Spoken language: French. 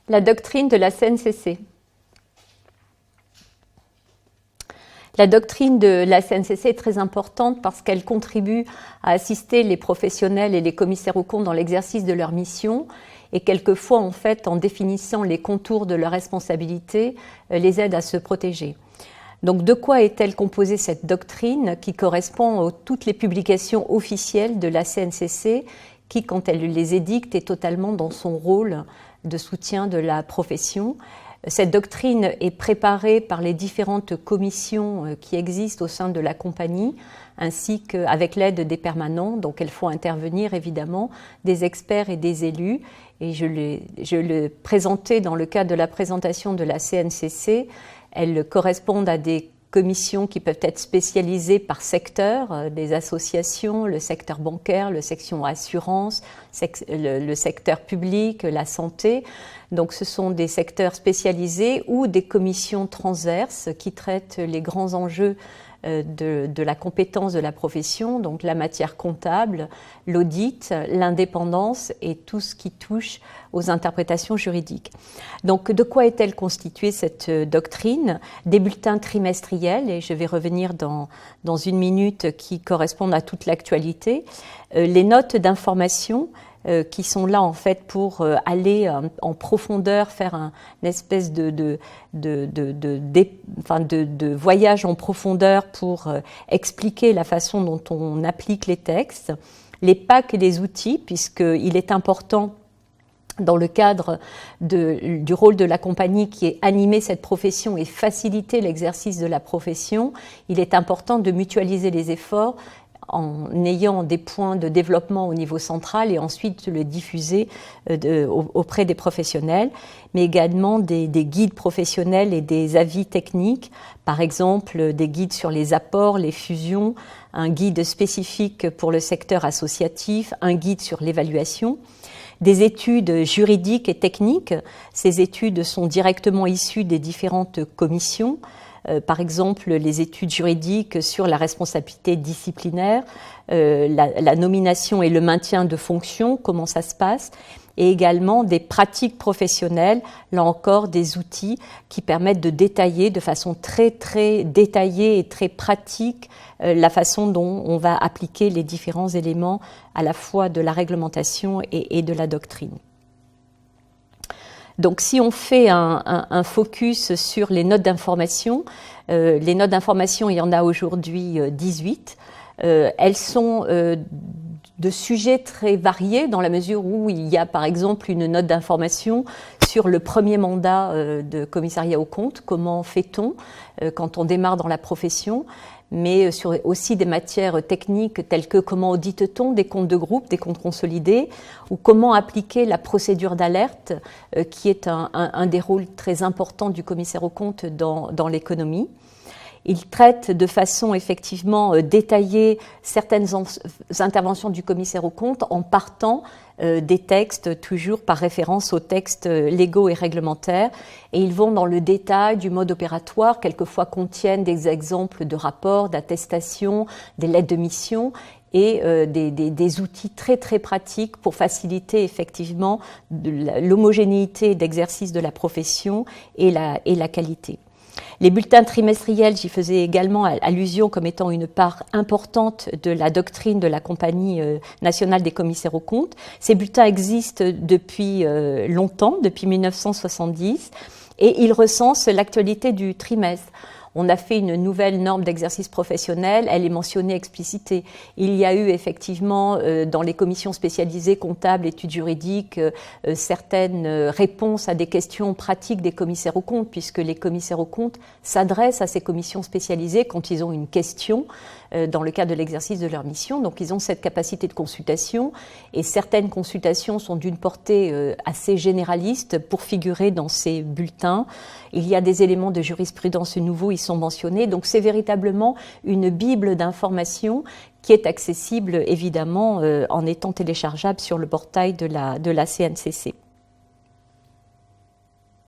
La doctrine de la CNCC. La doctrine de la CNCC est très importante parce qu'elle contribue à assister les professionnels et les commissaires aux comptes dans l'exercice de leur mission et quelquefois, en fait, en définissant les contours de leurs responsabilités, les aide à se protéger. Donc, de quoi est-elle composée cette doctrine qui correspond à toutes les publications officielles de la CNCC qui, quand elle les édicte, est totalement dans son rôle de soutien de la profession. Cette doctrine est préparée par les différentes commissions qui existent au sein de la compagnie, ainsi qu'avec l'aide des permanents. Donc, elles font intervenir évidemment des experts et des élus. Et je l'ai présenté dans le cadre de la présentation de la CNCC. Elles correspondent à des commissions qui peuvent être spécialisées par secteur, des associations, le secteur bancaire, le section assurance, le secteur public, la santé. Donc ce sont des secteurs spécialisés ou des commissions transverses qui traitent les grands enjeux de la compétence de la profession, donc la matière comptable, l'audit, l'indépendance et tout ce qui touche aux interprétations juridiques. Donc, de quoi est-elle constituée cette doctrine? Des bulletins trimestriels, et je vais revenir dans une minute, qui correspondent à toute l'actualité, les notes d'information, qui sont là en fait pour aller en profondeur, faire une espèce de voyage en profondeur pour expliquer la façon dont on applique les textes, les packs et les outils, puisqu'il est important dans le cadre du rôle de la compagnie qui est animer cette profession et faciliter l'exercice de la profession, il est important de mutualiser les efforts en ayant des points de développement au niveau central et ensuite le diffuser auprès des professionnels, mais également des guides professionnels et des avis techniques, par exemple des guides sur les apports, les fusions, un guide spécifique pour le secteur associatif, un guide sur l'évaluation. Des études juridiques et techniques, ces études sont directement issues des différentes commissions, par exemple les études juridiques sur la responsabilité disciplinaire, la nomination et le maintien de fonctions, comment ça se passe, et également des pratiques professionnelles, là encore des outils qui permettent de détailler de façon très très détaillée et très pratique la façon dont on va appliquer les différents éléments à la fois de la réglementation et de la doctrine. Donc si on fait un focus sur les notes d'information, il y en a aujourd'hui 18. Elles sont de sujets très variés dans la mesure où il y a par exemple une note d'information sur le premier mandat de commissariat aux comptes, comment fait-on quand on démarre dans la profession, mais sur aussi des matières techniques telles que comment audite-t-on des comptes de groupe, des comptes consolidés, ou comment appliquer la procédure d'alerte, qui est un des rôles très importants du commissaire aux comptes dans l'économie. Il traite de façon effectivement détaillée certaines interventions du commissaire aux comptes en partant des textes, toujours par référence aux textes légaux et réglementaires. Et ils vont dans le détail du mode opératoire, quelquefois contiennent des exemples de rapports, d'attestations, des lettres de mission et des outils très très pratiques pour faciliter effectivement l'homogénéité d'exercice de la profession et la qualité. Les bulletins trimestriels, j'y faisais également allusion comme étant une part importante de la doctrine de la Compagnie nationale des commissaires aux comptes. Ces bulletins existent depuis longtemps, depuis 1970, et ils recensent l'actualité du trimestre. On a fait une nouvelle norme d'exercice professionnel, elle est mentionnée, explicitée. Il y a eu effectivement dans les commissions spécialisées comptables, études juridiques, certaines réponses à des questions pratiques des commissaires aux comptes, puisque les commissaires aux comptes s'adressent à ces commissions spécialisées quand ils ont une question dans le cadre de l'exercice de leur mission. Donc ils ont cette capacité de consultation et certaines consultations sont d'une portée assez généraliste pour figurer dans ces bulletins. Il y a des éléments de jurisprudence nouveaux, ils sont mentionnés. Donc c'est véritablement une bible d'informations qui est accessible évidemment en étant téléchargeable sur le portail de la CNCC.